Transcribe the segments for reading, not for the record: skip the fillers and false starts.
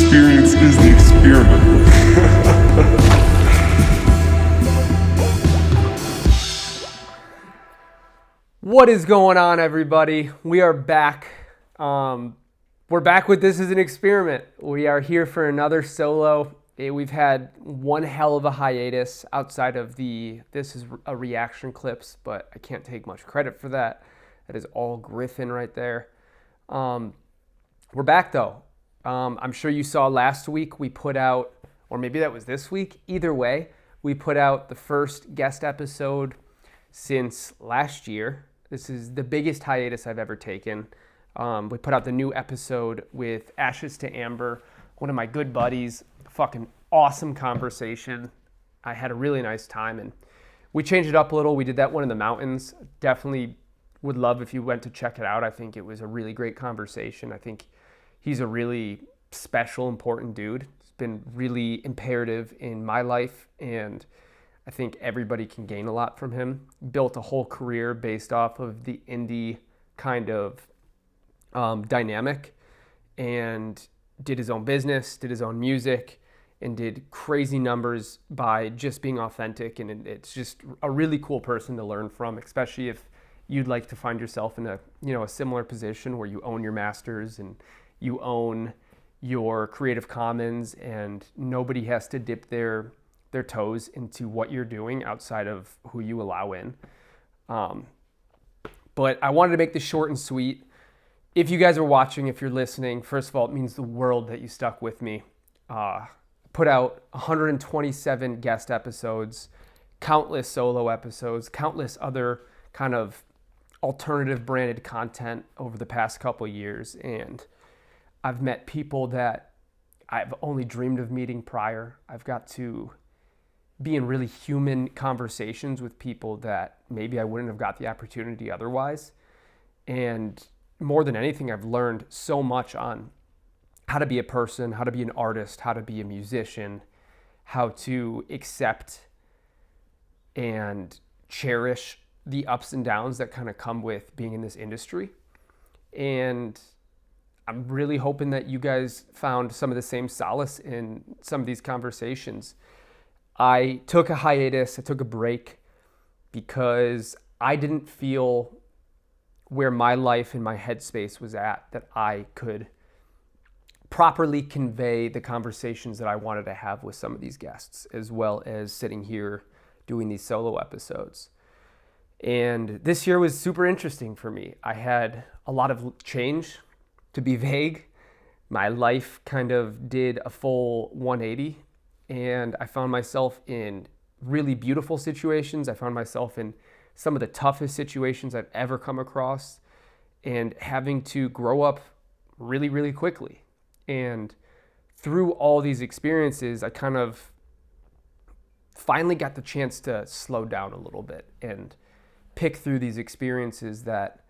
experience is the experiment. What is going on, everybody? We are back. We're back with This is an Experiment. We are here for another solo. We've had one hell of a hiatus outside of this is a reaction clips, but I can't take much credit for that. That is all Griffin right there. We're back though. I'm sure you saw last week we put out, or maybe that was this week. Either way, we put out the first guest episode since last year. This is the biggest hiatus I've ever taken. We put out the new episode with Ashes to Amber, one of my good buddies. Fucking awesome conversation. I had a really nice time, and we changed it up a little. We did that one in the mountains. Definitely would love if you went to check it out. I think it was a really great conversation. I think he's a really special, important dude. It's been really imperative in my life, and I think everybody can gain a lot from him. Built a whole career based off of the indie kind of dynamic, and did his own business, did his own music, and did crazy numbers by just being authentic. And it's just a really cool person to learn from, especially if you'd like to find yourself in a similar position where you own your masters and you own your Creative Commons, and nobody has to dip their toes into what you're doing outside of who you allow in. But I wanted to make this short and sweet. If you guys are watching, if you're listening, first of all, it means the world that you stuck with me. Put out 127 guest episodes, countless solo episodes, countless other kind of alternative branded content over the past couple years. And I've met people that I've only dreamed of meeting prior. I've got to be in really human conversations with people that maybe I wouldn't have got the opportunity otherwise. And more than anything, I've learned so much on how to be a person, how to be an artist, how to be a musician, how to accept and cherish the ups and downs that kind of come with being in this industry. And I'm really hoping that you guys found some of the same solace in some of these conversations. I took a hiatus, I took a break because I didn't feel where my life and my headspace was at, that I could properly convey the conversations that I wanted to have with some of these guests, as well as sitting here doing these solo episodes. And this year was super interesting for me. I had a lot of change, to be vague. My life kind of did a full 180. And I found myself in really beautiful situations. I found myself in some of the toughest situations I've ever come across, and having to grow up really, really quickly. And through all these experiences, I kind of finally got the chance to slow down a little bit and pick through these experiences that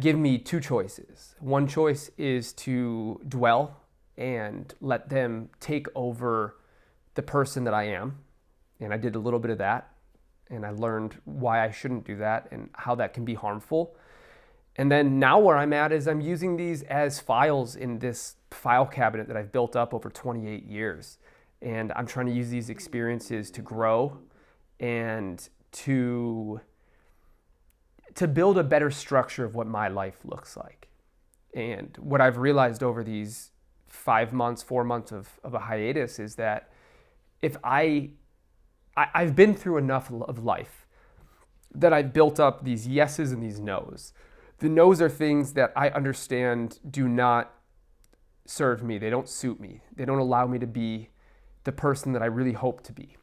give me two choices. One choice is to dwell and let them take over the person that I am. And I did a little bit of that. And I learned why I shouldn't do that and how that can be harmful. And then now where I'm at is I'm using these as files in this file cabinet that I've built up over 28 years. And I'm trying to use these experiences to grow and to build a better structure of what my life looks like. And what I've realized over these 4 months of a hiatus is that if I've been through enough of life that I've built up these yeses and these nos. The nos are things that I understand do not serve me. They don't suit me. They don't allow me to be the person that I really hope to be.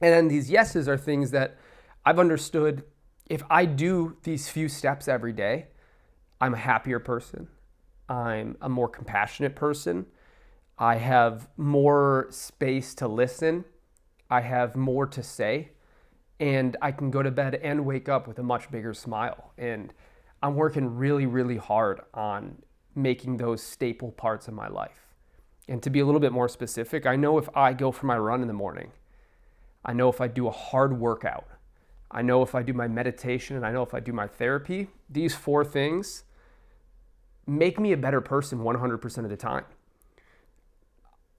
And then these yeses are things that I've understood if I do these few steps every day, I'm a happier person. I'm a more compassionate person. I have more space to listen. I have more to say, and I can go to bed and wake up with a much bigger smile. And I'm working really, really hard on making those staple parts of my life. And to be a little bit more specific, I know if I go for my run in the morning, I know if I do a hard workout, I know if I do my meditation, and I know if I do my therapy, these 4 things make me a better person 100% of the time.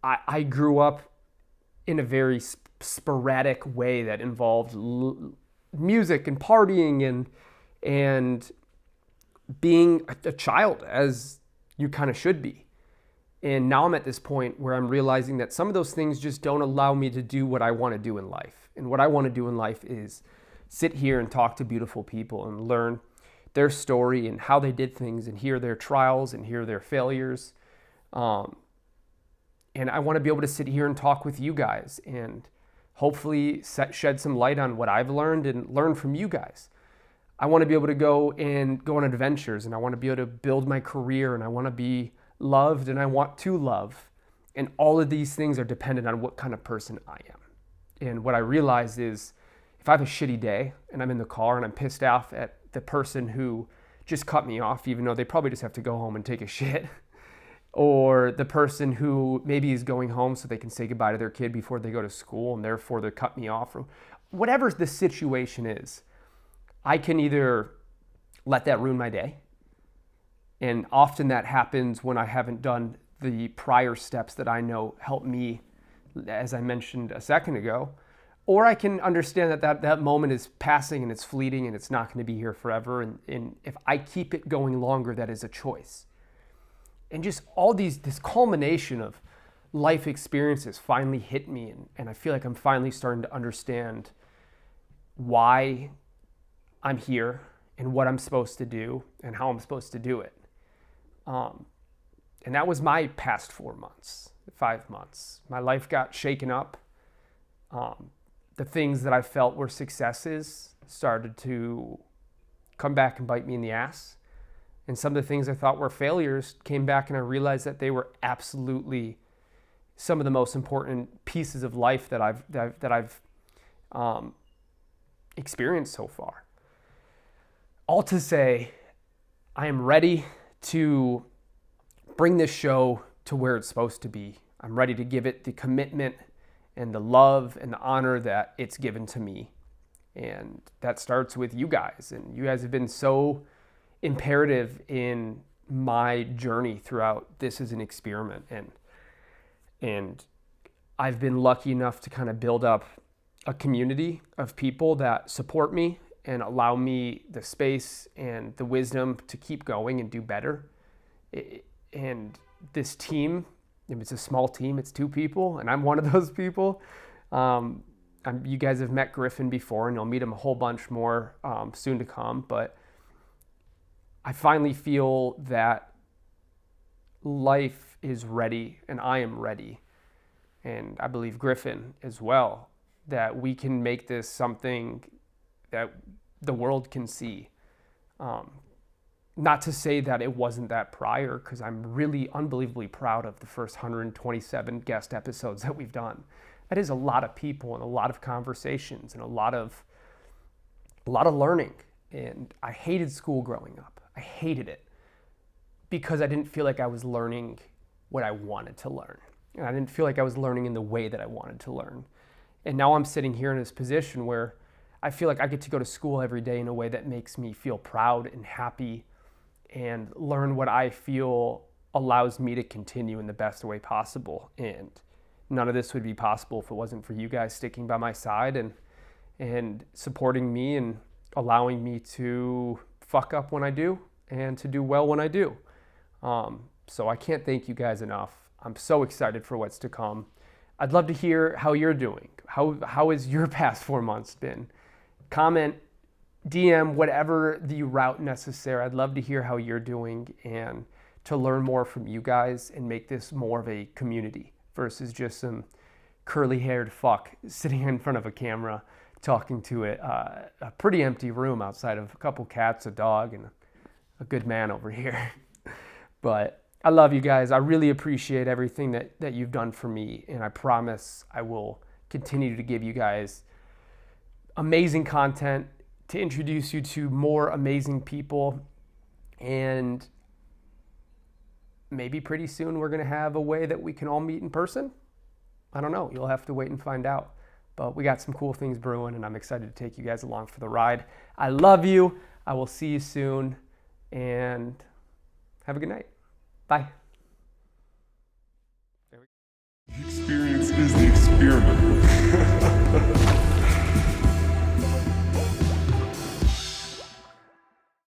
I grew up in a very sporadic way that involved music and partying and being a child, as you kind of should be. And now I'm at this point where I'm realizing that some of those things just don't allow me to do what I want to do in life. And what I want to do in life is sit here and talk to beautiful people and learn their story and how they did things and hear their trials and hear their failures. And I want to be able to sit here and talk with you guys and hopefully shed some light on what I've learned and learn from you guys. I want to be able to go on adventures, and I want to be able to build my career, and I want to be loved, and I want to love. And all of these things are dependent on what kind of person I am. And what I realize is if I have a shitty day and I'm in the car and I'm pissed off at the person who just cut me off, even though they probably just have to go home and take a shit, or the person who maybe is going home so they can say goodbye to their kid before they go to school and therefore they cut me off, or whatever the situation is, I can either let that ruin my day, and often that happens when I haven't done the prior steps that I know help me, as I mentioned a second ago, or I can understand that moment is passing and it's fleeting and it's not going to be here forever, and if I keep it going longer, that is a choice. And just all this culmination of life experiences finally hit me, and I feel like I'm finally starting to understand why I'm here and what I'm supposed to do and how I'm supposed to do it. And that was my past 5 months. My life got shaken up. The things that I felt were successes started to come back and bite me in the ass. And some of the things I thought were failures came back, and I realized that they were absolutely some of the most important pieces of life that I've experienced so far. All to say, I am ready to bring this show to where it's supposed to be. I'm ready to give it the commitment and the love and the honor that it's given to me. And that starts with you guys. And you guys have been so imperative in my journey throughout this as an experiment. And I've been lucky enough to kind of build up a community of people that support me and allow me the space and the wisdom to keep going and do better. And this team, it's a small team, it's 2 people, and I'm one of those people. You guys have met Griffin before, and you'll meet him a whole bunch more soon to come, but I finally feel that life is ready, and I am ready, and I believe Griffin as well, that we can make this something that the world can see. Not to say that it wasn't that prior, because I'm really unbelievably proud of the first 127 guest episodes that we've done. That is a lot of people and a lot of conversations and a lot of learning. And I hated school growing up. I hated it because I didn't feel like I was learning what I wanted to learn. And I didn't feel like I was learning in the way that I wanted to learn. And now I'm sitting here in this position where I feel like I get to go to school every day in a way that makes me feel proud and happy and learn what I feel allows me to continue in the best way possible. And none of this would be possible if it wasn't for you guys sticking by my side and supporting me and allowing me to fuck up when I do and to do well when I do. So I can't thank you guys enough. I'm so excited for what's to come. I'd love to hear how you're doing. How has your past 4 months been? Comment, DM, whatever the route necessary. I'd love to hear how you're doing and to learn more from you guys and make this more of a community versus just some curly-haired fuck sitting in front of a camera talking to a pretty empty room outside of a couple cats, a dog, and a good man over here. But I love you guys. I really appreciate everything that you've done for me, and I promise I will continue to give you guys amazing content to introduce you to more amazing people, and maybe pretty soon we're going to have a way that we can all meet in person. I don't know. You'll have to wait and find out. But we got some cool things brewing, and I'm excited to take you guys along for the ride. I love you. I will see you soon, and have a good night. Bye. The experience is the experiment.